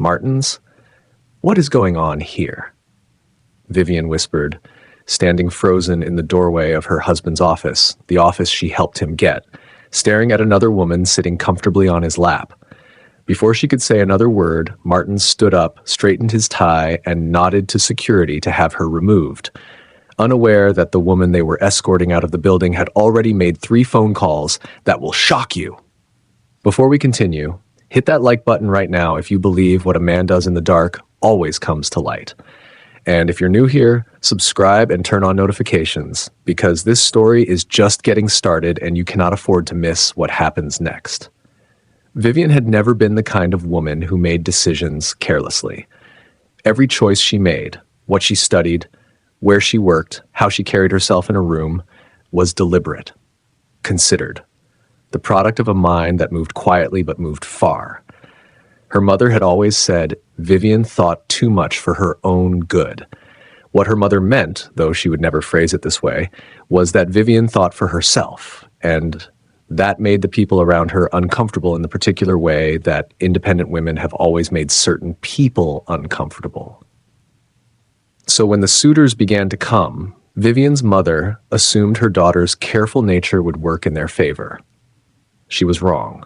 Martins? What is going on here? Vivian whispered, standing frozen in the doorway of her husband's office, the office she helped him get, staring at another woman sitting comfortably on his lap. Before she could say another word, Martin stood up, straightened his tie, and nodded to security to have her removed, unaware that the woman they were escorting out of the building had already made 3 phone calls that will shock you. Before we continue, hit that like button right now if you believe what a man does in the dark always comes to light. And if you're new here, subscribe and turn on notifications, because this story is just getting started and you cannot afford to miss what happens next. Vivian had never been the kind of woman who made decisions carelessly. Every choice she made, what she studied, where she worked, how she carried herself in a room, was deliberate, considered, the product of a mind that moved quietly but moved far. Her mother had always said Vivian thought too much for her own good. What her mother meant, though she would never phrase it this way, was that Vivian thought for herself, and that made the people around her uncomfortable in the particular way that independent women have always made certain people uncomfortable. So when the suitors began to come, Vivian's mother assumed her daughter's careful nature would work in their favor. She was wrong.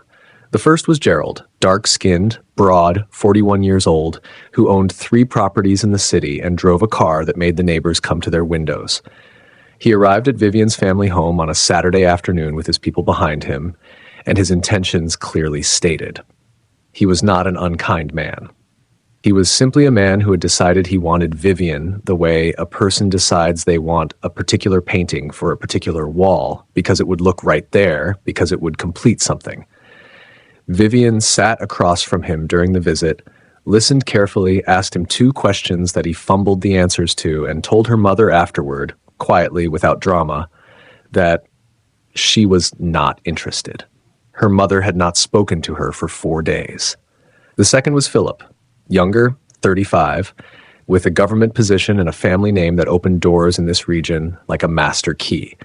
The first was Gerald, dark-skinned, broad, 41 years old, who owned 3 properties in the city and drove a car that made the neighbors come to their windows. He arrived at Vivian's family home on a Saturday afternoon with his people behind him, and his intentions clearly stated. He was not an unkind man. He was simply a man who had decided he wanted Vivian the way a person decides they want a particular painting for a particular wall because it would look right there, because it would complete something. Vivian sat across from him during the visit, listened carefully, asked him 2 questions that he fumbled the answers to, and told her mother afterward, quietly, without drama, that she was not interested. Her mother had not spoken to her for 4 days. The second was Philip, younger, 35, with a government position and a family name that opened doors in this region like a master key.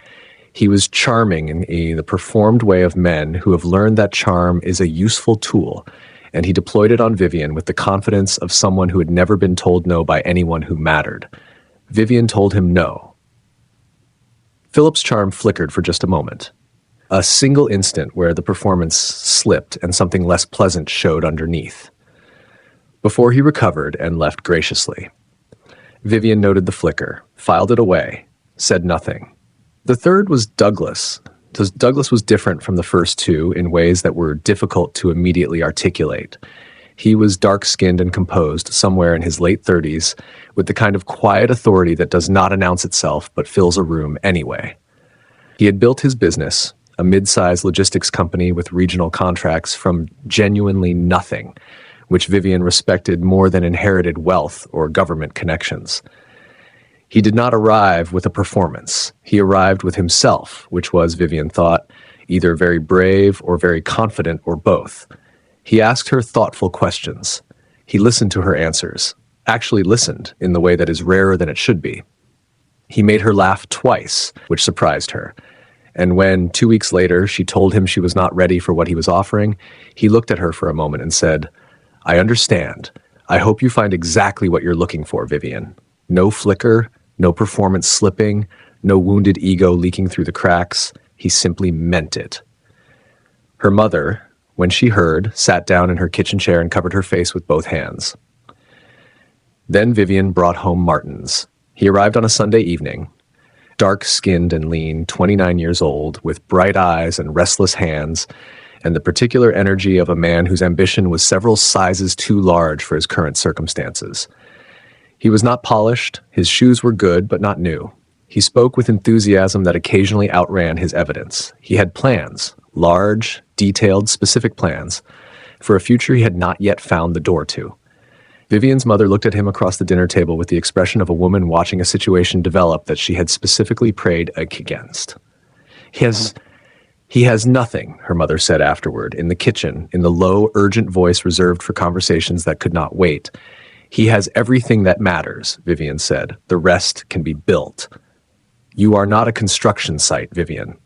He was charming in the performed way of men who have learned that charm is a useful tool, and he deployed it on Vivian with the confidence of someone who had never been told no by anyone who mattered. Vivian told him no. Philip's charm flickered for just a moment. A single instant where the performance slipped and something less pleasant showed underneath. Before he recovered and left graciously. Vivian noted the flicker, filed it away, said nothing. The third was Douglas. Douglas was different from the first 2 in ways that were difficult to immediately articulate. He was dark-skinned and composed, somewhere in his late 30s, with the kind of quiet authority that does not announce itself but fills a room anyway. He had built his business, a mid-sized logistics company with regional contracts, from genuinely nothing, which Vivian respected more than inherited wealth or government connections. He did not arrive with a performance. He arrived with himself, which was, Vivian thought, either very brave or very confident or both. He asked her thoughtful questions. He listened to her answers, actually listened in the way that is rarer than it should be. He made her laugh twice, which surprised her. And when, 2 weeks later, she told him she was not ready for what he was offering, he looked at her for a moment and said, "I understand. I hope you find exactly what you're looking for, Vivian. No flicker, no performance slipping, no wounded ego leaking through the cracks. He simply meant it." Her mother, when she heard, sat down in her kitchen chair and covered her face with both hands. Then Vivian brought home Martins. He arrived on a Sunday evening, dark-skinned and lean, 29 years old, with bright eyes and restless hands, and the particular energy of a man whose ambition was several sizes too large for his current circumstances. He was not polished, his shoes were good but not new. He spoke with enthusiasm that occasionally outran his evidence. He had plans, large, detailed, specific plans, for a future he had not yet found the door to. Vivian's mother looked at him across the dinner table with the expression of a woman watching a situation develop that she had specifically prayed against. He has nothing, her mother said afterward, in the kitchen, in the low, urgent voice reserved for conversations that could not wait. He has everything that matters, Vivian said. The rest can be built. You are not a construction site, Vivian.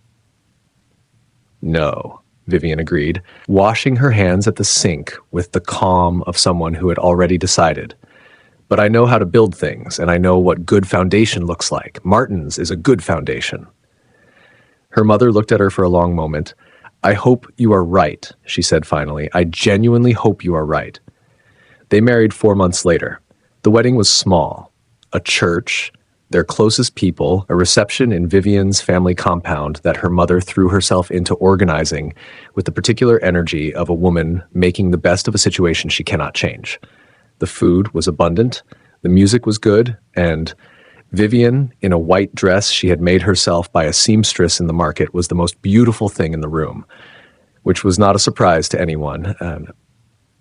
No. Vivian agreed, washing her hands at the sink with the calm of someone who had already decided. But I know how to build things, and I know what good foundation looks like. Martin's is a good foundation. Her mother looked at her for a long moment. I hope you are right, she said finally. I genuinely hope you are right. They married 4 months later. The wedding was small. A church, their closest people, a reception in Vivian's family compound that her mother threw herself into organizing with the particular energy of a woman making the best of a situation she cannot change. The food was abundant, the music was good, and Vivian, in a white dress she had made herself by a seamstress in the market, was the most beautiful thing in the room, which was not a surprise to anyone,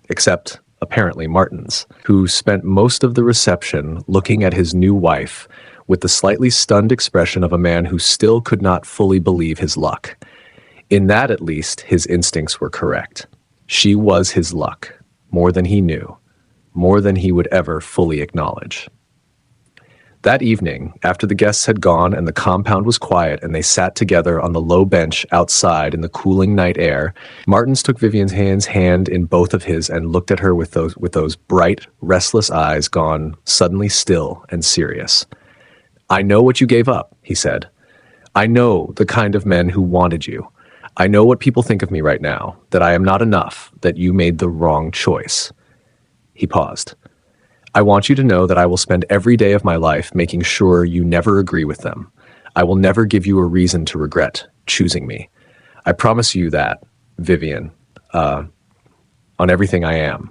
except apparently Martin's, who spent most of the reception looking at his new wife with the slightly stunned expression of a man who still could not fully believe his luck. In that, at least, his instincts were correct. She was his luck, more than he knew, more than he would ever fully acknowledge. That evening, after the guests had gone and the compound was quiet and they sat together on the low bench outside in the cooling night air, Martins took Vivian's hand in both of his and looked at her with those bright, restless eyes gone suddenly still and serious. I know what you gave up, he said. I know the kind of men who wanted you. I know what people think of me right now, that I am not enough, that you made the wrong choice. He paused. I want you to know that I will spend every day of my life making sure you never agree with them. I will never give you a reason to regret choosing me. I promise you that, Vivian, on everything I am.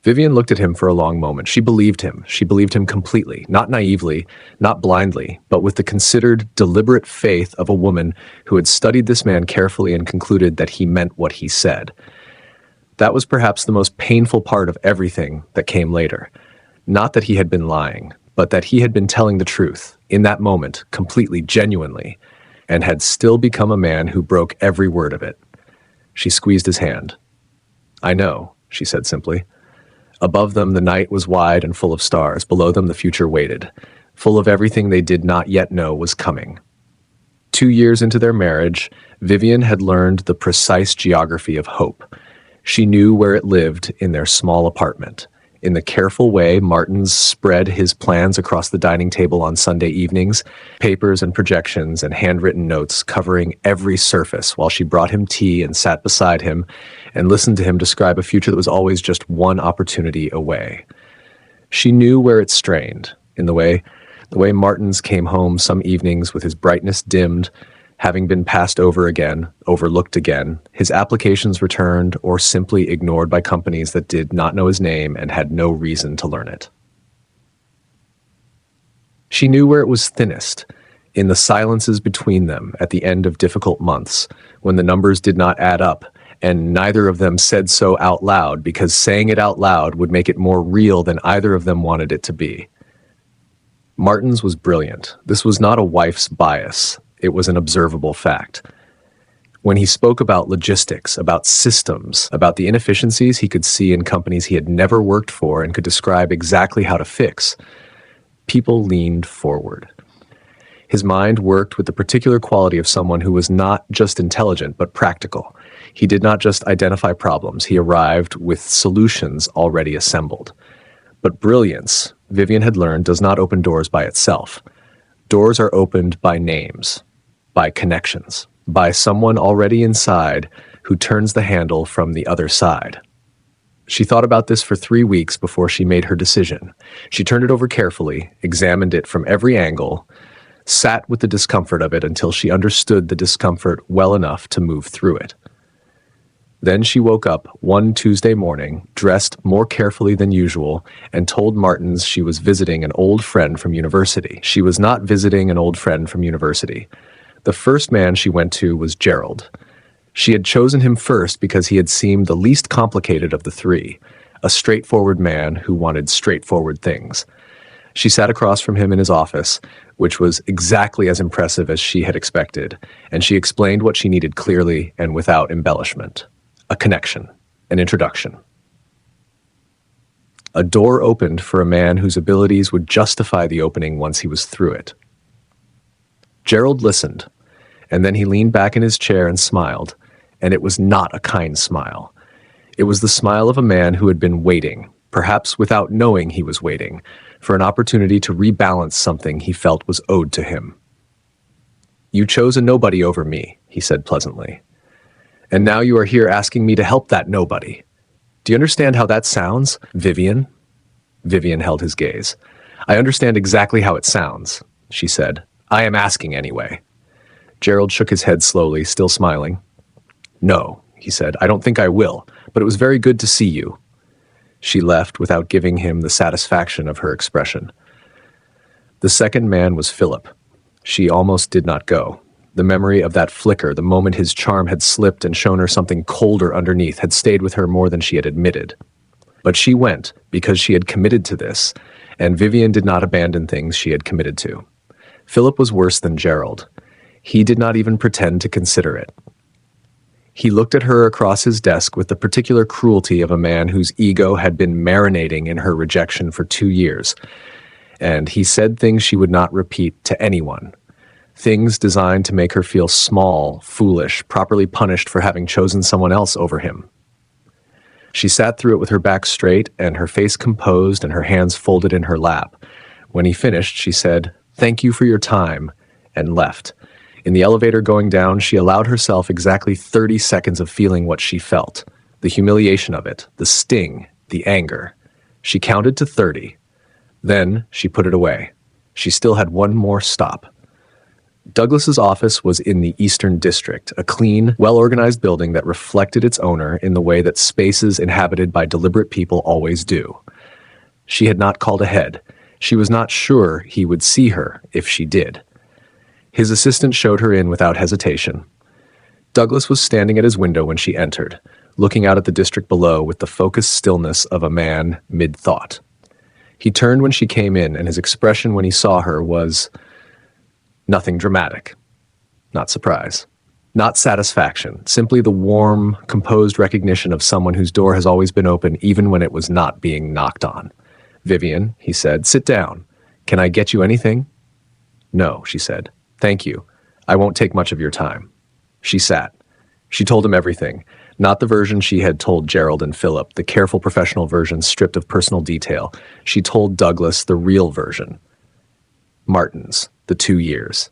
Vivian looked at him for a long moment. She believed him. She believed him completely, not naively, not blindly, but with the considered, deliberate faith of a woman who had studied this man carefully and concluded that he meant what he said. That was perhaps the most painful part of everything that came later. Not that he had been lying, but that he had been telling the truth, in that moment, completely, genuinely, and had still become a man who broke every word of it. She squeezed his hand. I know, she said simply. Above them, the night was wide and full of stars. Below them, the future waited, full of everything they did not yet know was coming. 2 years into their marriage, Vivian had learned the precise geography of hope. She knew where it lived in their small apartment. In the careful way Martins spread his plans across the dining table on Sunday evenings, papers and projections and handwritten notes covering every surface while she brought him tea and sat beside him and listened to him describe a future that was always just one opportunity away. She knew where it strained, in the way Martins came home some evenings with his brightness dimmed, having been passed over again, overlooked again, his applications returned or simply ignored by companies that did not know his name and had no reason to learn it. She knew where it was thinnest, in the silences between them at the end of difficult months, when the numbers did not add up, and neither of them said so out loud because saying it out loud would make it more real than either of them wanted it to be. Martins was brilliant. This was not a wife's bias. It was an observable fact. When he spoke about logistics, about systems, about the inefficiencies he could see in companies he had never worked for and could describe exactly how to fix, people leaned forward. His mind worked with the particular quality of someone who was not just intelligent, but practical. He did not just identify problems. He arrived with solutions already assembled. But brilliance, Vivian had learned, does not open doors by itself. Doors are opened by names, by connections, by someone already inside who turns the handle from the other side. She thought about this for 3 weeks before she made her decision. She turned it over carefully, examined it from every angle, sat with the discomfort of it until she understood the discomfort well enough to move through it. Then she woke up one Tuesday morning, dressed more carefully than usual, and told Martins she was visiting an old friend from university. She was not visiting an old friend from university. The first man she went to was Gerald. She had chosen him first because he had seemed the least complicated of the three, a straightforward man who wanted straightforward things. She sat across from him in his office, which was exactly as impressive as she had expected, and she explained what she needed clearly and without embellishment. A connection, an introduction. A door opened for a man whose abilities would justify the opening once he was through it. Gerald listened, and then he leaned back in his chair and smiled. and it was not a kind smile. It was the smile of a man who had been waiting, perhaps without knowing he was waiting, for an opportunity to rebalance something he felt was owed to him. "You chose a nobody over me," he said pleasantly. "And now you are here asking me to help that nobody. Do you understand how that sounds, Vivian?" Vivian held his gaze. "I understand exactly how it sounds," she said. "I am asking anyway." Gerald shook his head slowly, still smiling. "No," he said, "I don't think I will, but it was very good to see you." She left without giving him the satisfaction of her expression. The second man was Philip. She almost did not go. The memory of that flicker, the moment his charm had slipped and shown her something colder underneath, had stayed with her more than she had admitted. But she went because she had committed to this, and Vivian did not abandon things she had committed to. Philip was worse than Gerald. He did not even pretend to consider it. He looked at her across his desk with the particular cruelty of a man whose ego had been marinating in her rejection for 2 years, and he said things she would not repeat to anyone. Things designed to make her feel small, foolish, properly punished for having chosen someone else over him. She sat through it with her back straight and her face composed and her hands folded in her lap. When he finished, she said, "Thank you for your time," and left. In the elevator going down, she allowed herself exactly 30 seconds of feeling what she felt. The humiliation of it, the sting, the anger. She counted to 30. Then she put it away. She still had one more stop. Douglas's office was in the Eastern District, a clean, well-organized building that reflected its owner in the way that spaces inhabited by deliberate people always do. She had not called ahead. She was not sure he would see her if she did. His assistant showed her in without hesitation. Douglas was standing at his window when she entered, looking out at the district below with the focused stillness of a man mid-thought. He turned when she came in, and his expression when he saw her was nothing dramatic. Not surprise. Not satisfaction. Simply the warm, composed recognition of someone whose door has always been open even when it was not being knocked on. "Vivian," he said, "sit down. Can I get you anything?" "No," she said. "Thank you. I won't take much of your time." She sat. She told him everything. Not the version she had told Gerald and Philip, the careful professional version stripped of personal detail. She told Douglas the real version. Martin's, the 2 years.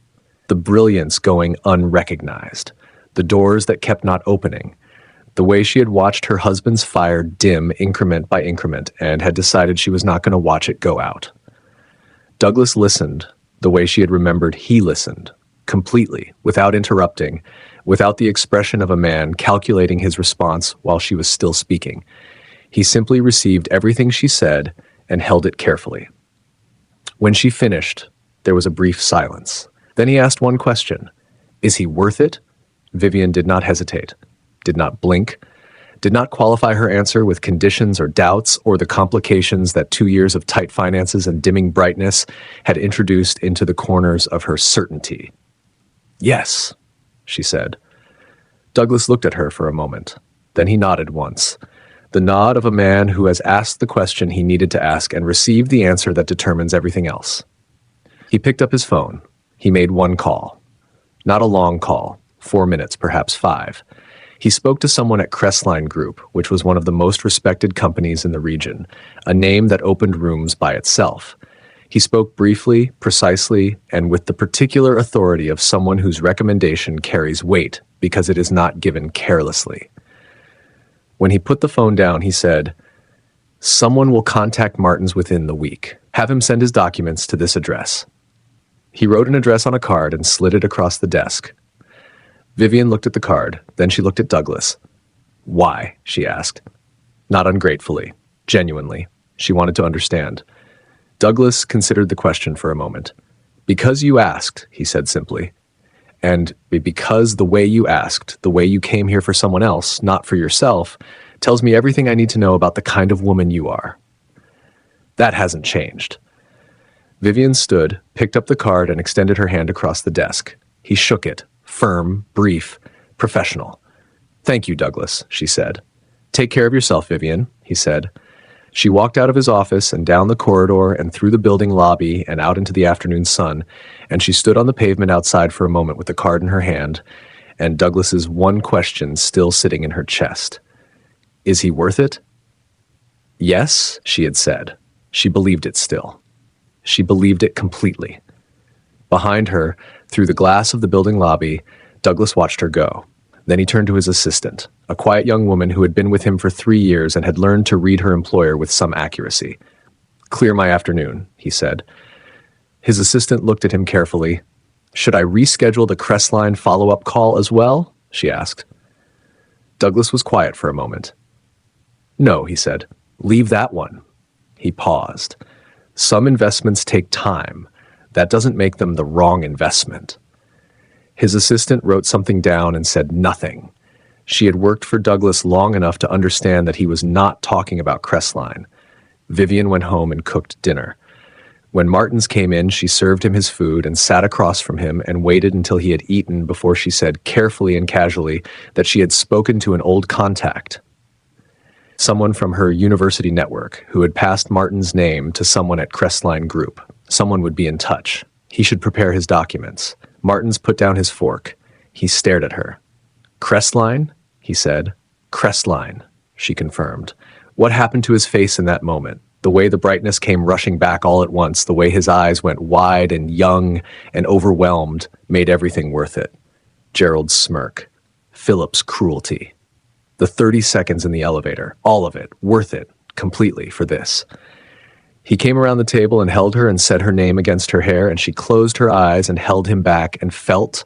The brilliance going unrecognized. The doors that kept not opening. The way she had watched her husband's fire dim increment by increment and had decided she was not going to watch it go out. Douglas listened the way she had remembered he listened, completely, without interrupting, without the expression of a man calculating his response while she was still speaking. He simply received everything she said and held it carefully. When she finished, there was a brief silence. Then he asked one question. "Is he worth it?" Vivian did not hesitate, did not blink, did not qualify her answer with conditions or doubts or the complications that 2 years of tight finances and dimming brightness had introduced into the corners of her certainty. "Yes," she said. Douglas looked at her for a moment. Then he nodded once. The nod of a man who has asked the question he needed to ask and received the answer that determines everything else. He picked up his phone. He made one call. Not a long call, 4 minutes, perhaps 5. He spoke to someone at Crestline Group, which was one of the most respected companies in the region, a name that opened rooms by itself. He spoke briefly, precisely, and with the particular authority of someone whose recommendation carries weight because it is not given carelessly. When he put the phone down, he said, "Someone will contact Martins within the week. Have him send his documents to this address." He wrote an address on a card and slid it across the desk. Vivian looked at the card, then she looked at Douglas. "Why?" she asked. Not ungratefully, genuinely. She wanted to understand. Douglas considered the question for a moment. "Because you asked," he said simply. "And because the way you asked, the way you came here for someone else, not for yourself, tells me everything I need to know about the kind of woman you are." That hasn't changed. Vivian stood, picked up the card, and extended her hand across the desk. He shook it, firm, brief, professional. "Thank you, Douglas," she said. "Take care of yourself, Vivian," he said. She walked out of his office and down the corridor and through the building lobby and out into the afternoon sun, and she stood on the pavement outside for a moment with the card in her hand, and Douglas's one question still sitting in her chest. Is he worth it? Yes, she had said. She believed it still. She believed it completely. Behind her, through the glass of the building lobby, Douglas watched her go. Then he turned to his assistant, a quiet young woman who had been with him for 3 years and had learned to read her employer with some accuracy. Clear my afternoon, he said. His assistant looked at him carefully. Should I reschedule the Crestline follow-up call as well? She asked. Douglas was quiet for a moment. No, he said. Leave that one. He paused. Some investments take time. That doesn't make them the wrong investment. His assistant wrote something down and said nothing. She had worked for Douglas long enough to understand that he was not talking about Crestline. Vivian went home and cooked dinner. When Martins came in, she served him his food and sat across from him and waited until he had eaten before she said carefully and casually that she had spoken to an old contact, someone from her university network who had passed Martin's name to someone at Crestline Group. Someone would be in touch. He should prepare his documents. Martins put down his fork. He stared at her. Crestline? He said. Crestline, she confirmed. What happened to his face in that moment? The way the brightness came rushing back all at once, the way his eyes went wide and young and overwhelmed, made everything worth it. Gerald's smirk. Philip's cruelty. The 30 seconds in the elevator, all of it, worth it, completely, for this. He came around the table and held her and said her name against her hair, and she closed her eyes and held him back and felt,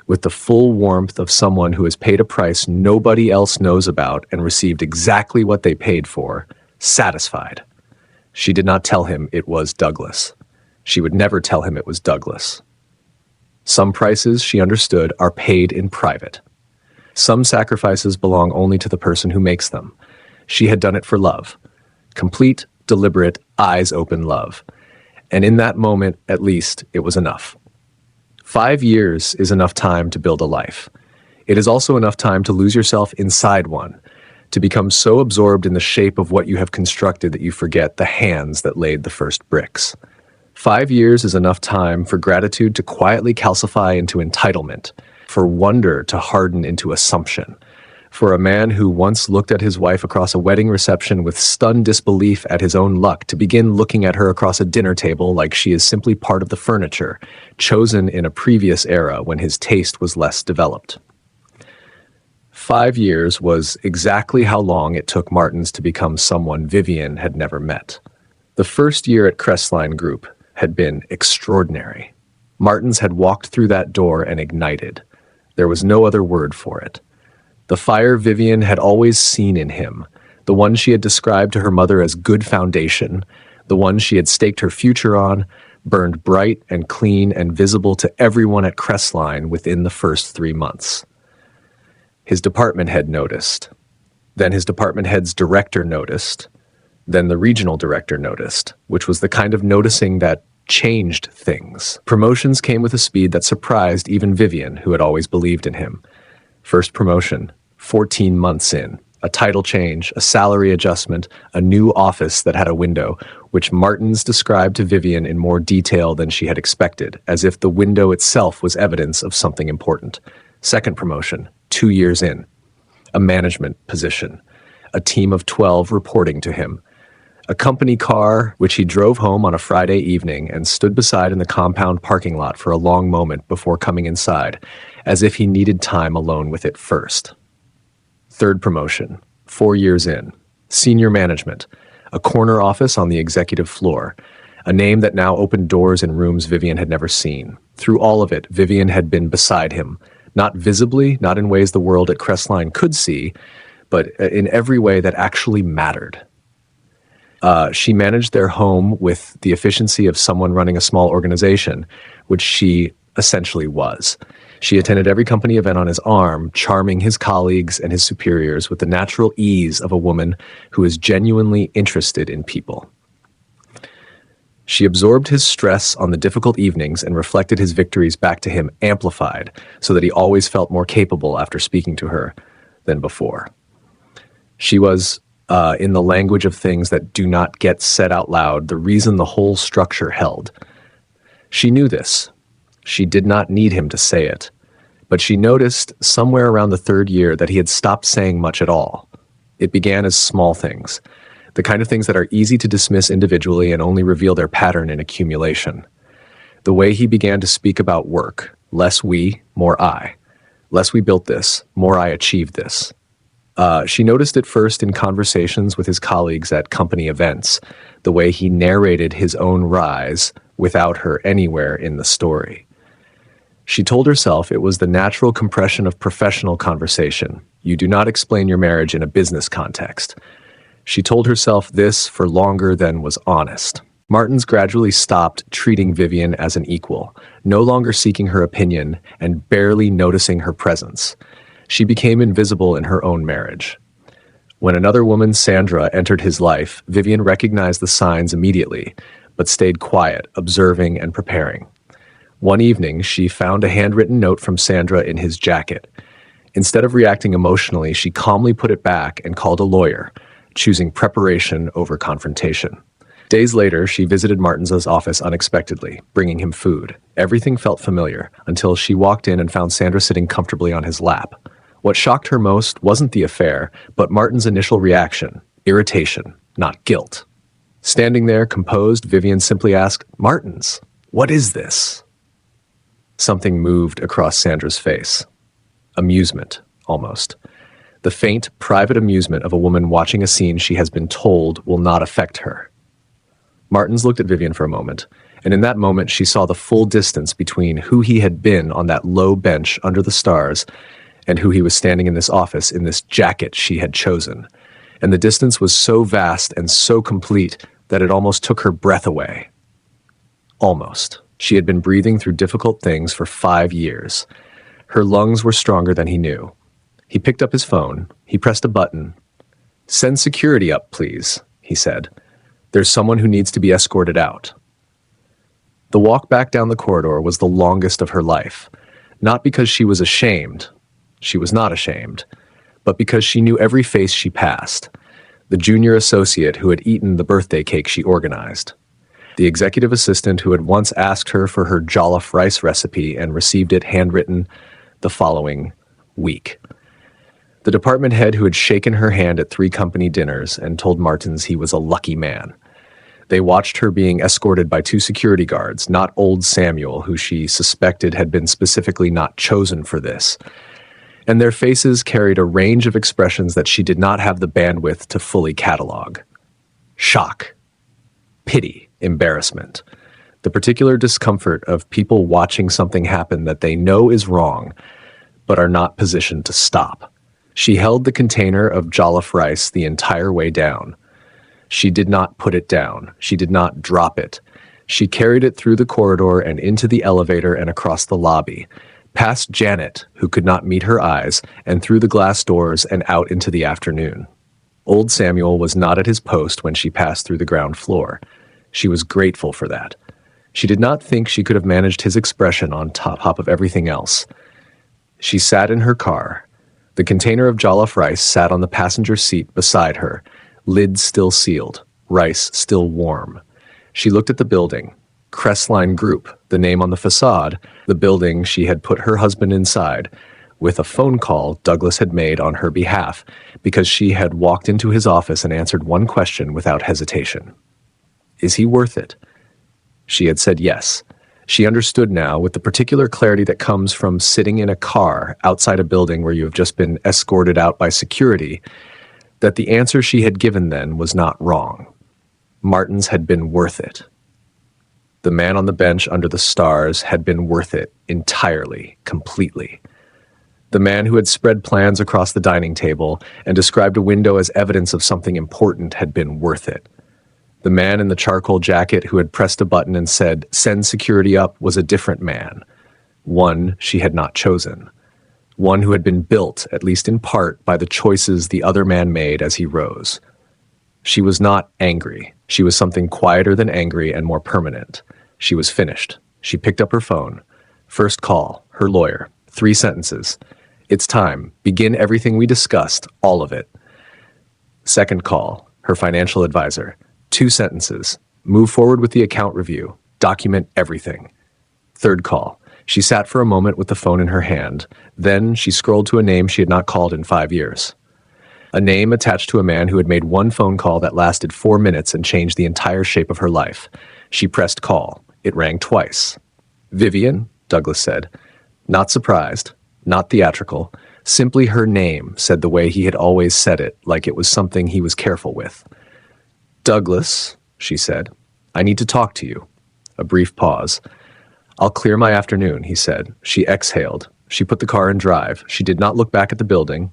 with the full warmth of someone who has paid a price nobody else knows about and received exactly what they paid for, satisfied. She did not tell him it was Douglas. She would never tell him it was Douglas. Some prices, she understood, are paid in private. Some sacrifices belong only to the person who makes them. She had done it for love. Complete, deliberate, eyes-open love. And in that moment, at least, it was enough. 5 years is enough time to build a life. It is also enough time to lose yourself inside one, to become so absorbed in the shape of what you have constructed that you forget the hands that laid the first bricks. 5 years is enough time for gratitude to quietly calcify into entitlement, for wonder to harden into assumption, for a man who once looked at his wife across a wedding reception with stunned disbelief at his own luck to begin looking at her across a dinner table like she is simply part of the furniture, chosen in a previous era when his taste was less developed. 5 years was exactly how long it took Martins to become someone Vivian had never met. The first year at Crestline Group had been extraordinary. Martins had walked through that door and ignited. There was no other word for it. The fire Vivian had always seen in him, the one she had described to her mother as good foundation, the one she had staked her future on, burned bright and clean and visible to everyone at Crestline within the first 3 months. His department head noticed. Then his department head's director noticed. Then the regional director noticed, which was the kind of noticing that changed things. Promotions came with a speed that surprised even Vivian, who had always believed in him. First promotion, 14 months in. A title change, a salary adjustment, a new office that had a window, which Martins described to Vivian in more detail than she had expected, as if the window itself was evidence of something important. Second promotion, 2 years in. A management position. A team of 12 reporting to him. A company car, which he drove home on a Friday evening and stood beside in the compound parking lot for a long moment before coming inside, as if he needed time alone with it first. Third promotion, 4 years in. Senior management. A corner office on the executive floor. A name that now opened doors in rooms Vivian had never seen. Through all of it, Vivian had been beside him. Not visibly, not in ways the world at Crestline could see, but in every way that actually mattered. She managed their home with the efficiency of someone running a small organization, which she essentially was. She attended every company event on his arm, charming his colleagues and his superiors with the natural ease of a woman who is genuinely interested in people. She absorbed his stress on the difficult evenings and reflected his victories back to him amplified, so that he always felt more capable after speaking to her than before. She was, in the language of things that do not get said out loud, the reason the whole structure held. She knew this. She did not need him to say it. But she noticed somewhere around the third year that he had stopped saying much at all. It began as small things, the kind of things that are easy to dismiss individually and only reveal their pattern in accumulation. The way he began to speak about work, less we, more I. Less we built this, more I achieved this. She noticed it first in conversations with his colleagues at company events, the way he narrated his own rise without her anywhere in the story. She told herself it was the natural compression of professional conversation. You do not explain your marriage in a business context. She told herself this for longer than was honest. Martins gradually stopped treating Vivian as an equal, no longer seeking her opinion and barely noticing her presence. She became invisible in her own marriage. When another woman, Sandra, entered his life, Vivian recognized the signs immediately, but stayed quiet, observing and preparing. One evening, she found a handwritten note from Sandra in his jacket. Instead of reacting emotionally, she calmly put it back and called a lawyer, choosing preparation over confrontation. Days later, she visited Martins's office unexpectedly, bringing him food. Everything felt familiar, until she walked in and found Sandra sitting comfortably on his lap. What shocked her most wasn't the affair, but Martin's initial reaction, irritation, not guilt. Standing there, composed, Vivian simply asked, "Martins, what is this?" Something moved across Sandra's face. Amusement, almost. The faint, private amusement of a woman watching a scene she has been told will not affect her. Martins looked at Vivian for a moment, and in that moment she saw the full distance between who he had been on that low bench under the stars and who he was standing in this office in this jacket she had chosen. And the distance was so vast and so complete that it almost took her breath away. Almost. She had been breathing through difficult things for 5 years. Her lungs were stronger than he knew. He picked up his phone. He pressed a button. "Send security up, please," he said. "There's someone who needs to be escorted out." The walk back down the corridor was the longest of her life, not because she was ashamed. She was not ashamed, but because she knew every face she passed. The junior associate who had eaten the birthday cake she organized. The executive assistant who had once asked her for her jollof rice recipe and received it handwritten the following week. The department head who had shaken her hand at 3 company dinners and told Martins he was a lucky man. They watched her being escorted by 2 security guards, not old Samuel, who she suspected had been specifically not chosen for this. And their faces carried a range of expressions that she did not have the bandwidth to fully catalog. Shock, pity, embarrassment, the particular discomfort of people watching something happen that they know is wrong, but are not positioned to stop. She held the container of jollof rice the entire way down. She did not put it down. She did not drop it. She carried it through the corridor and into the elevator and across the lobby, past Janet, who could not meet her eyes, and through the glass doors and out into the afternoon. Old Samuel was not at his post when she passed through the ground floor. She was grateful for that. She did not think she could have managed his expression on top of everything else. She sat in her car. The container of jollof rice sat on the passenger seat beside her, lid still sealed, rice still warm. She looked at the building. Crestline Group, the name on the facade, the building she had put her husband inside, with a phone call Douglas had made on her behalf because she had walked into his office and answered one question without hesitation. Is he worth it? She had said yes. She understood now, with the particular clarity that comes from sitting in a car outside a building where you have just been escorted out by security, that the answer she had given then was not wrong. Martins had been worth it. The man on the bench under the stars had been worth it entirely, completely. The man who had spread plans across the dining table and described a window as evidence of something important had been worth it. The man in the charcoal jacket who had pressed a button and said, "Send security up," was a different man. One she had not chosen. One who had been built, at least in part, by the choices the other man made as he rose. She was not angry. She was something quieter than angry and more permanent. She was finished. She picked up her phone. First call, her lawyer. 3 sentences. "It's time. Begin everything we discussed, all of it." Second call, her financial advisor. 2 sentences. "Move forward with the account review. Document everything." Third call. She sat for a moment with the phone in her hand. Then she scrolled to a name she had not called in 5 years. A name attached to a man who had made one phone call that lasted 4 minutes and changed the entire shape of her life. She pressed call. It rang twice. "Vivian," Douglas said. Not surprised, not theatrical, simply her name, said the way he had always said it, like it was something he was careful with. "Douglas," she said, "I need to talk to you." A brief pause. "I'll clear my afternoon," he said. She exhaled. She put the car in drive. She did not look back at the building.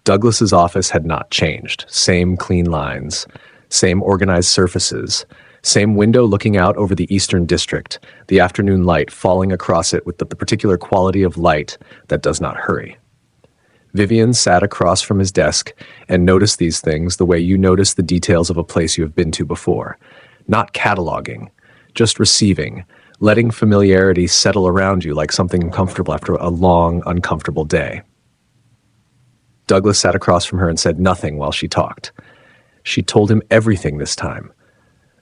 Douglas's office had not changed. Same clean lines, same organized surfaces, same window looking out over the Eastern District, the afternoon light falling across it with the particular quality of light that does not hurry. Vivian sat across from his desk and noticed these things the way you notice the details of a place you have been to before. Not cataloging, just receiving, letting familiarity settle around you like something comfortable after a long, uncomfortable day. Douglas sat across from her and said nothing while she talked. She told him everything this time.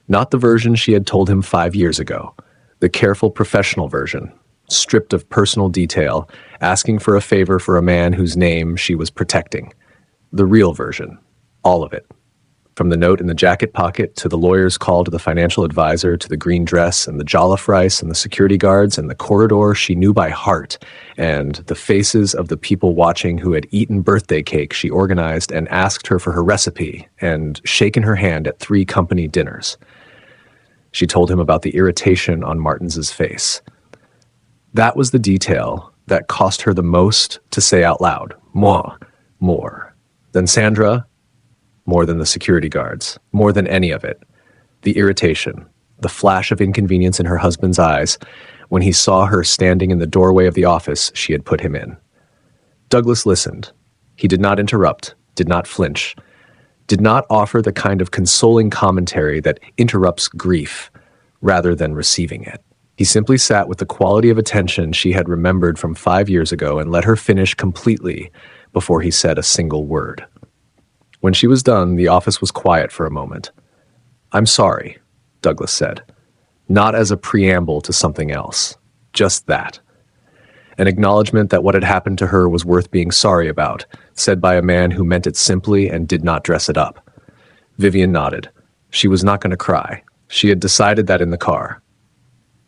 Not the version she had told him 5 years ago, the careful professional version, stripped of personal detail, asking for a favor for a man whose name she was protecting. The real version, all of it. From the note in the jacket pocket to the lawyer's call to the financial advisor to the green dress and the jollof rice and the security guards and the corridor she knew by heart and the faces of the people watching who had eaten birthday cake she organized and asked her for her recipe and shaken her hand at 3 company dinners. She told him about the irritation on Martins's face. That was the detail that cost her the most to say out loud. More. Than Sandra, more than the security guards, more than any of it. The irritation, the flash of inconvenience in her husband's eyes when he saw her standing in the doorway of the office she had put him in. Douglas listened. He did not interrupt, did not flinch, did not offer the kind of consoling commentary that interrupts grief rather than receiving it. He simply sat with the quality of attention she had remembered from 5 years ago and let her finish completely before he said a single word. When she was done, the office was quiet for a moment. "I'm sorry," Douglas said, not as a preamble to something else, just that. An acknowledgement that what had happened to her was worth being sorry about, said by a man who meant it simply and did not dress it up. Vivian nodded. She was not going to cry. She had decided that in the car.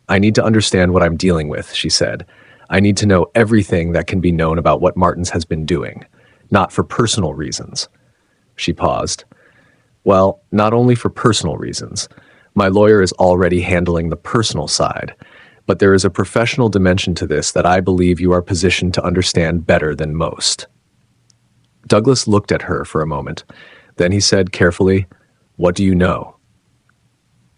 "I need to understand what I'm dealing with," she said. "I need to know everything that can be known about what Martins has been doing, not for personal reasons." She paused. "Well, not only for personal reasons. My lawyer is already handling the personal side, but there is a professional dimension to this that I believe you are positioned to understand better than most." Douglas looked at her for a moment. Then he said carefully, "What do you know?"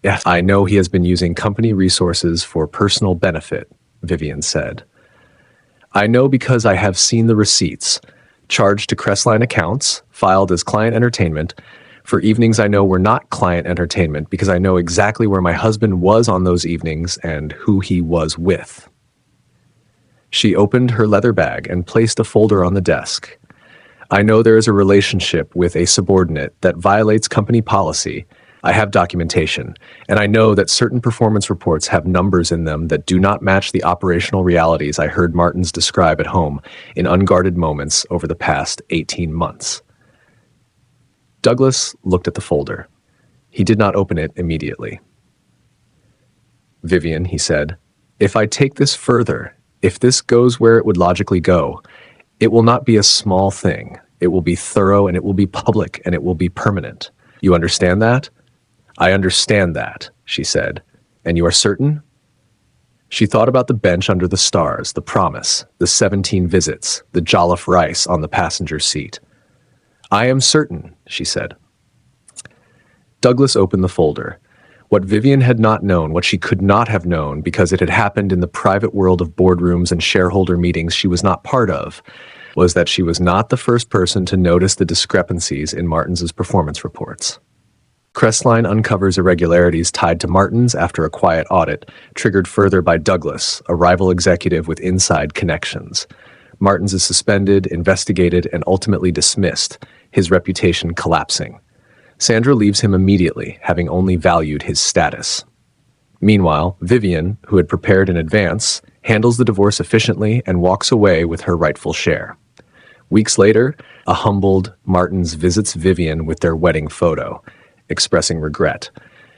"Yes, I know he has been using company resources for personal benefit," Vivian said. "I know because I have seen the receipts, charged to Crestline accounts, filed as client entertainment, for evenings I know were not client entertainment because I know exactly where my husband was on those evenings and who he was with." She opened her leather bag and placed a folder on the desk. "I know there is a relationship with a subordinate that violates company policy. I have documentation, and I know that certain performance reports have numbers in them that do not match the operational realities I heard Martins describe at home in unguarded moments over the past 18 months. Douglas looked at the folder. He did not open it immediately. "Vivian," he said, "if I take this further, if this goes where it would logically go, it will not be a small thing. It will be thorough, and it will be public, and it will be permanent. You understand that?" "I understand that," she said. "And you are certain?" She thought about the bench under the stars, the promise, the 17 visits, the jollof rice on the passenger seat. "I am certain," she said. Douglas opened the folder. What Vivian had not known, what she could not have known because it had happened in the private world of boardrooms and shareholder meetings she was not part of, was that she was not the first person to notice the discrepancies in Martins's performance reports. Crestline uncovers irregularities tied to Martins after a quiet audit, triggered further by Douglas, a rival executive with inside connections. Martins is suspended, investigated, and ultimately dismissed, his reputation collapsing. Sandra leaves him immediately, having only valued his status. Meanwhile, Vivian, who had prepared in advance, handles the divorce efficiently, and walks away with her rightful share. Weeks later, a humbled Martins visits Vivian with their wedding photo, expressing regret.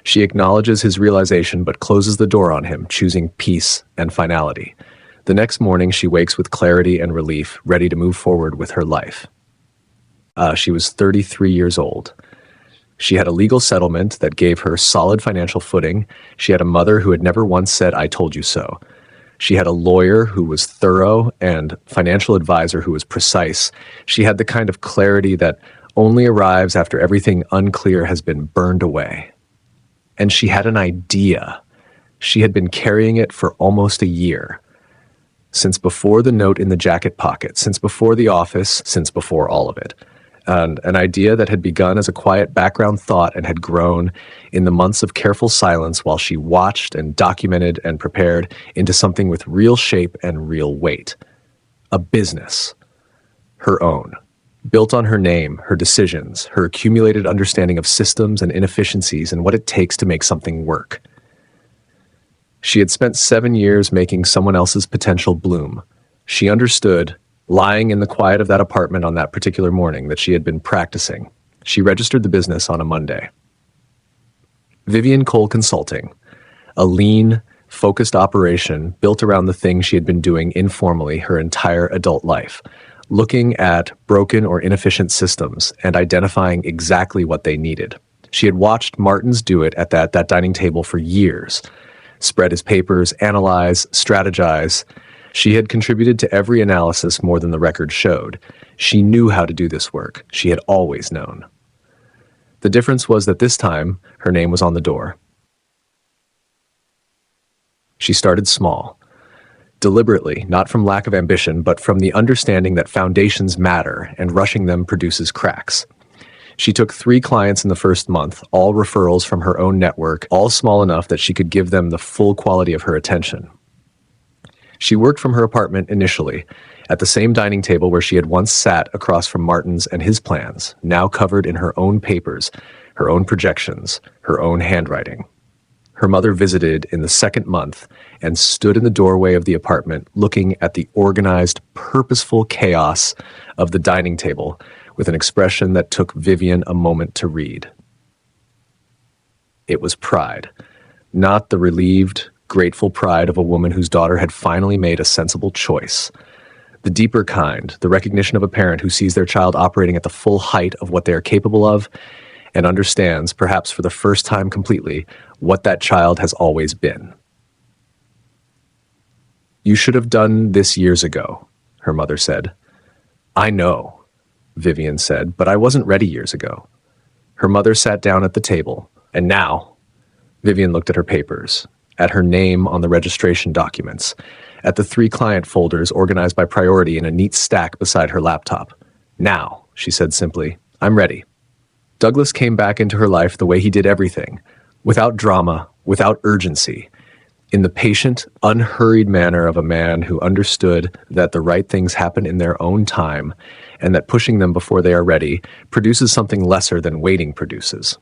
She acknowledges his realization but closes the door on him, choosing peace and finality. The next morning, she wakes with clarity and relief, ready to move forward with her life. She was 33 years old. She had a legal settlement that gave her solid financial footing. She had a mother who had never once said, "I told you so." She had a lawyer who was thorough and financial advisor who was precise. She had the kind of clarity that only arrives after everything unclear has been burned away. And she had an idea. She had been carrying it for almost a year. Since before the note in the jacket pocket, since before the office, since before all of it. And an idea that had begun as a quiet background thought and had grown in the months of careful silence while she watched and documented and prepared into something with real shape and real weight. A business. Her own. Built on her name, her decisions, her accumulated understanding of systems and inefficiencies and what it takes to make something work. She had spent 7 years making someone else's potential bloom. She understood, lying in the quiet of that apartment on that particular morning, that she had been practicing. She registered the business on a Monday. Vivian Cole Consulting, a lean, focused operation built around the things she had been doing informally her entire adult life, looking at broken or inefficient systems and identifying exactly what they needed. She had watched Martins do it at that dining table for years, spread his papers, analyze, strategize. She had contributed to every analysis more than the record showed. She knew how to do this work. She had always known. The difference was that this time, her name was on the door. She started small. Deliberately, not from lack of ambition, but from the understanding that foundations matter and rushing them produces cracks. She took 3 clients in the first month, all referrals from her own network, all small enough that she could give them the full quality of her attention. She worked from her apartment initially, at the same dining table where she had once sat across from Martins and his plans, now covered in her own papers, her own projections, her own handwriting. Her mother visited in the second month and stood in the doorway of the apartment looking at the organized, purposeful chaos of the dining table with an expression that took Vivian a moment to read. It was pride, not the relieved, grateful pride of a woman whose daughter had finally made a sensible choice. The deeper kind, the recognition of a parent who sees their child operating at the full height of what they are capable of and understands, perhaps for the first time completely, what that child has always been. "You should have done this years ago," her mother said. "I know," Vivian said, "but I wasn't ready years ago." Her mother sat down at the table, and now, Vivian looked at her papers, at her name on the registration documents, at the 3 client folders organized by priority in a neat stack beside her laptop. "Now," she said simply, "I'm ready." Douglas came back into her life the way he did everything, without drama, without urgency, in the patient, unhurried manner of a man who understood that the right things happen in their own time and that pushing them before they are ready produces something lesser than waiting produces.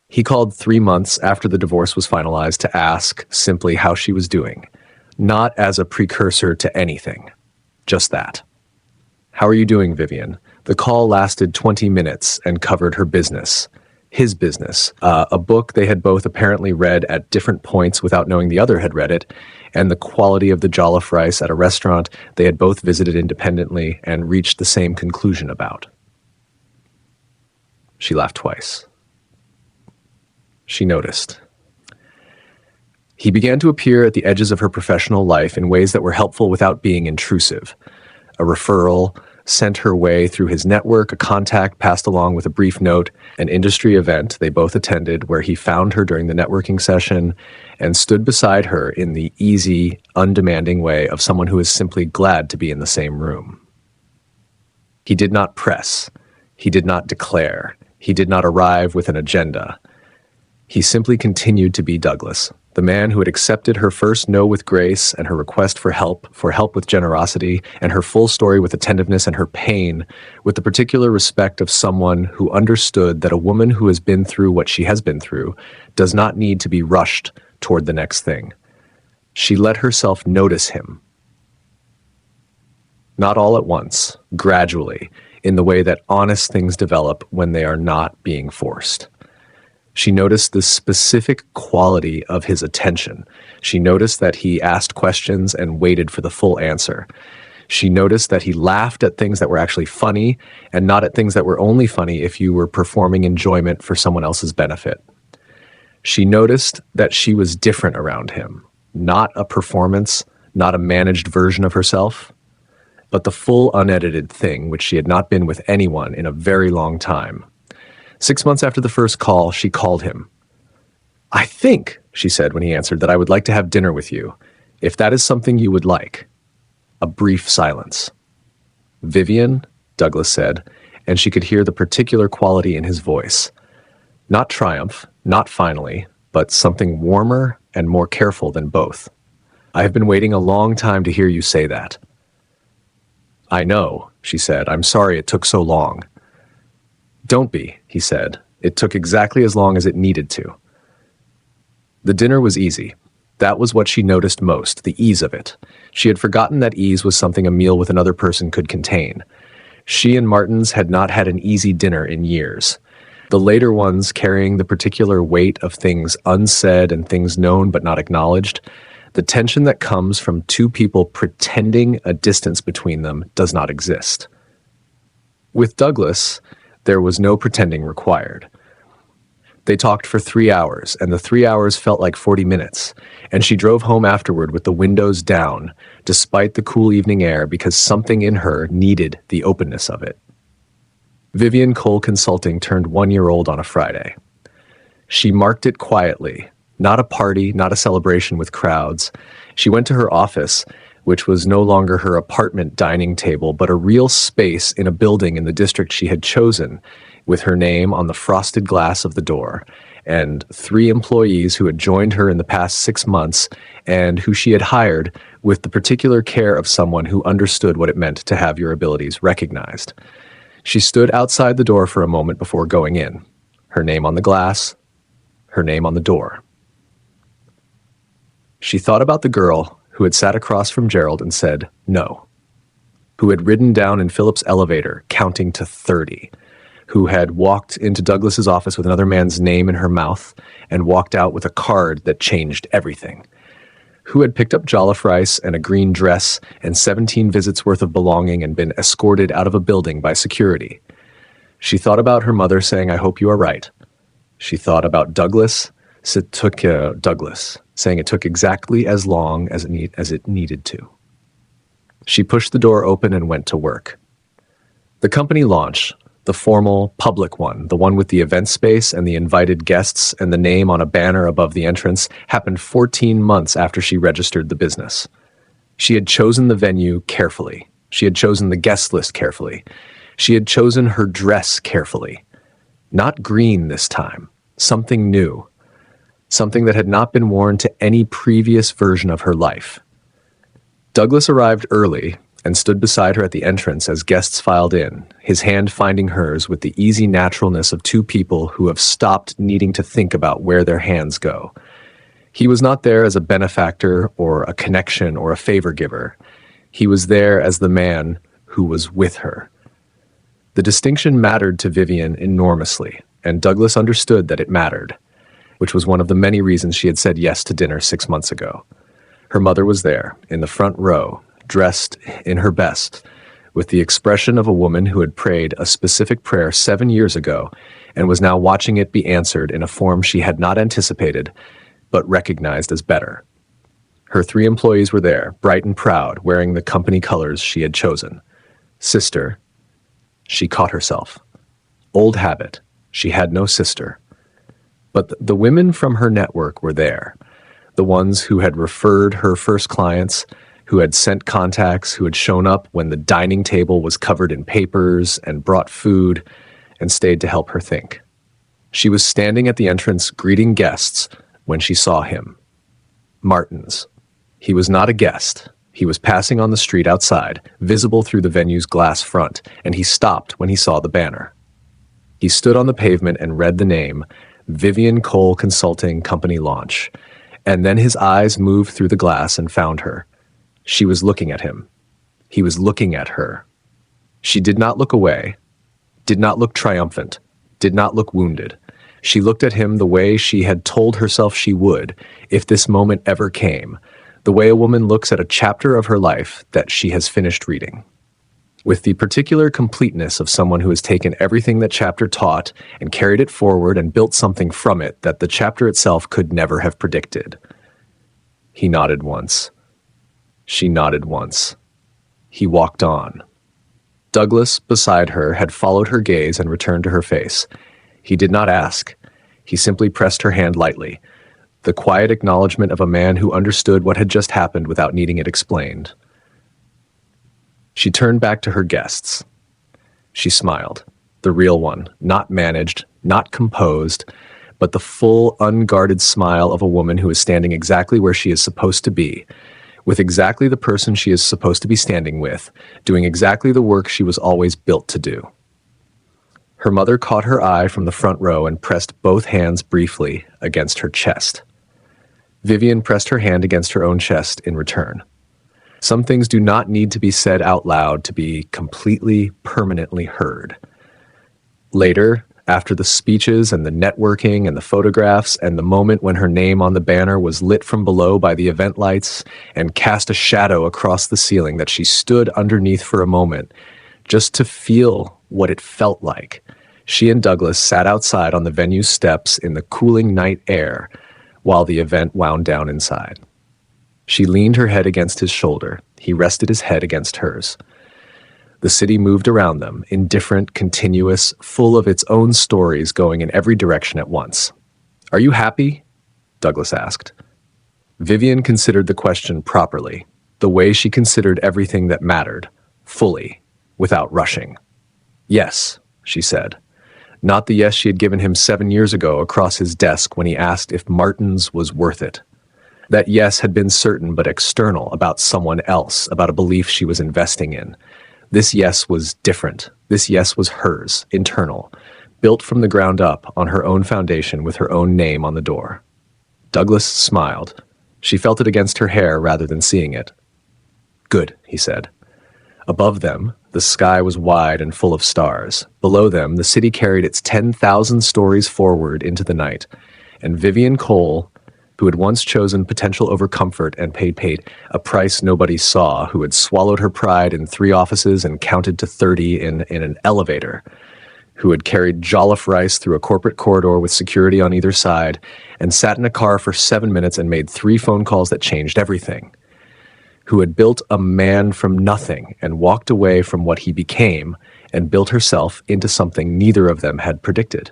He called 3 months after the divorce was finalized to ask simply how she was doing, not as a precursor to anything, just that. "How are you doing, Vivian?" The call lasted 20 minutes and covered her business, his business, a book they had both apparently read at different points without knowing the other had read it, and the quality of the jollof rice at a restaurant they had both visited independently and reached the same conclusion about. She laughed twice. She noticed. He began to appear at the edges of her professional life in ways that were helpful without being intrusive. A referral sent her way through his network, a contact passed along with a brief note, an industry event they both attended where he found her during the networking session and stood beside her in the easy, undemanding way of someone who is simply glad to be in the same room. He did not press. He did not declare. He did not arrive with an agenda. He simply continued to be Douglas, the man who had accepted her first no with grace and her request for help with generosity, and her full story with attentiveness, and her pain with the particular respect of someone who understood that a woman who has been through what she has been through does not need to be rushed toward the next thing. She let herself notice him. Not all at once, gradually, in the way that honest things develop when they are not being forced. She noticed the specific quality of his attention. She noticed that he asked questions and waited for the full answer. She noticed that he laughed at things that were actually funny and not at things that were only funny if you were performing enjoyment for someone else's benefit. She noticed that she was different around him, not a performance, not a managed version of herself, but the full unedited thing, which she had not been with anyone in a very long time. 6 months after the first call, she called him. "I think," she said when he answered, "that I would like to have dinner with you, if that is something you would like." A brief silence. "Vivian," Douglas said, and she could hear the particular quality in his voice. Not triumph, not finally, but something warmer and more careful than both. "I have been waiting a long time to hear you say that." "I know," she said. "I'm sorry it took so long." "Don't be," he said. "It took exactly as long as it needed to." The dinner was easy. That was what she noticed most, the ease of it. She had forgotten that ease was something a meal with another person could contain. She and Martins had not had an easy dinner in years. The later ones, carrying the particular weight of things unsaid and things known but not acknowledged, the tension that comes from two people pretending a distance between them does not exist. With Douglas, there was no pretending required. They talked for 3 hours, and the 3 hours felt like 40 minutes, and she drove home afterward with the windows down, despite the cool evening air, because something in her needed the openness of it. Vivian Cole Consulting turned 1-year-old on a Friday. She marked it quietly, not a party, not a celebration with crowds. She went to her office, which was no longer her apartment dining table, but a real space in a building in the district she had chosen, with her name on the frosted glass of the door, and 3 employees who had joined her in the past 6 months and who she had hired with the particular care of someone who understood what it meant to have your abilities recognized. She stood outside the door for a moment before going in, her name on the glass, her name on the door. She thought about the girl who had sat across from Gerald and said no, who had ridden down in Philip's elevator counting to 30, who had walked into Douglas's office with another man's name in her mouth and walked out with a card that changed everything, who had picked up jollof rice and a green dress and 17 visits worth of belonging and been escorted out of a building by security. She thought about her mother saying, "I hope you are right." She thought about Douglas, Douglas, saying it took exactly as long as it needed to. She pushed the door open and went to work. The company launch, the formal, public one, the one with the event space and the invited guests and the name on a banner above the entrance, happened 14 months after she registered the business. She had chosen the venue carefully. She had chosen the guest list carefully. She had chosen her dress carefully. Not green this time, something new, something that had not been worn to any previous version of her life. Douglas arrived early and stood beside her at the entrance as guests filed in, his hand finding hers with the easy naturalness of two people who have stopped needing to think about where their hands go. He was not there as a benefactor or a connection or a favor giver. He was there as the man who was with her. The distinction mattered to Vivian enormously, and Douglas understood that it mattered, which was one of the many reasons she had said yes to dinner 6 months ago. Her mother was there, in the front row, dressed in her best, with the expression of a woman who had prayed a specific prayer 7 years ago and was now watching it be answered in a form she had not anticipated, but recognized as better. Her 3 employees were there, bright and proud, wearing the company colors she had chosen. Sister. She caught herself. Old habit. She had no sister. But the women from her network were there, the ones who had referred her first clients, who had sent contacts, who had shown up when the dining table was covered in papers and brought food and stayed to help her think. She was standing at the entrance greeting guests when she saw him. Martins. He was not a guest. He was passing on the street outside, visible through the venue's glass front, and he stopped when he saw the banner. He stood on the pavement and read the name, Vivian Cole Consulting Company Launch, And then his eyes moved through the glass and found her. She was looking at him. He was looking at her. She did not look away, did not look triumphant, did not look wounded. She looked at him the way she had told herself she would, if this moment ever came, the way a woman looks at a chapter of her life that she has finished reading. With the particular completeness of someone who has taken everything that chapter taught and carried it forward and built something from it that the chapter itself could never have predicted. He nodded once. She nodded once. He walked on. Douglas, beside her, had followed her gaze and returned to her face. He did not ask. He simply pressed her hand lightly, the quiet acknowledgement of a man who understood what had just happened without needing it explained. She turned back to her guests. She smiled, the real one, not managed, not composed, but the full, unguarded smile of a woman who is standing exactly where she is supposed to be, with exactly the person she is supposed to be standing with, doing exactly the work she was always built to do. Her mother caught her eye from the front row and pressed both hands briefly against her chest. Vivian pressed her hand against her own chest in return. Some things do not need to be said out loud to be completely, permanently heard. Later, after the speeches and the networking and the photographs and the moment when her name on the banner was lit from below by the event lights and cast a shadow across the ceiling that she stood underneath for a moment, just to feel what it felt like, she and Douglas sat outside on the venue's steps in the cooling night air while the event wound down inside. She leaned her head against his shoulder. He rested his head against hers. The city moved around them, indifferent, continuous, full of its own stories going in every direction at once. "Are you happy?" Douglas asked. Vivian considered the question properly, the way she considered everything that mattered, fully, without rushing. "Yes," she said. Not the yes she had given him 7 years ago across his desk when he asked if Martin's was worth it. That yes had been certain but external, about someone else, about a belief she was investing in. This yes was different. This yes was hers, internal, built from the ground up on her own foundation with her own name on the door. Douglas smiled. She felt it against her hair rather than seeing it. "Good," he said. Above them, the sky was wide and full of stars. Below them, the city carried its 10,000 stories forward into the night, and Vivian Cole, who had once chosen potential over comfort and paid a price nobody saw, who had swallowed her pride in 3 offices and counted to 30 in an elevator, who had carried jollof rice through a corporate corridor with security on either side, and sat in a car for 7 minutes and made 3 phone calls that changed everything, who had built a man from nothing and walked away from what he became and built herself into something neither of them had predicted.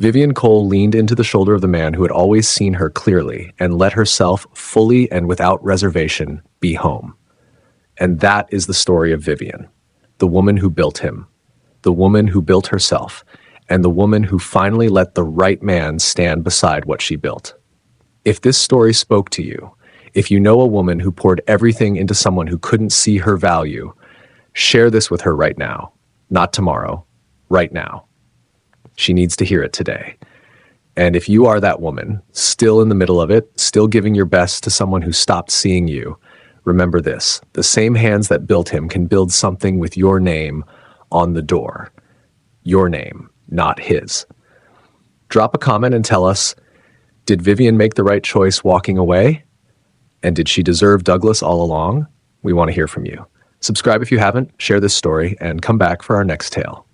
Vivian Cole leaned into the shoulder of the man who had always seen her clearly and let herself fully and without reservation be home. And that is the story of Vivian, the woman who built him, the woman who built herself, and the woman who finally let the right man stand beside what she built. If this story spoke to you, if you know a woman who poured everything into someone who couldn't see her value, share this with her right now, not tomorrow, right now. She needs to hear it today. And if you are that woman, still in the middle of it, still giving your best to someone who stopped seeing you, remember this: the same hands that built him can build something with your name on the door. Your name, not his. Drop a comment and tell us, did Vivian make the right choice walking away? And did she deserve Douglas all along? We want to hear from you. Subscribe if you haven't, share this story, and come back for our next tale.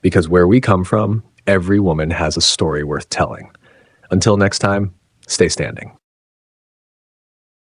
Because where we come from, every woman has a story worth telling. Until next time, stay standing.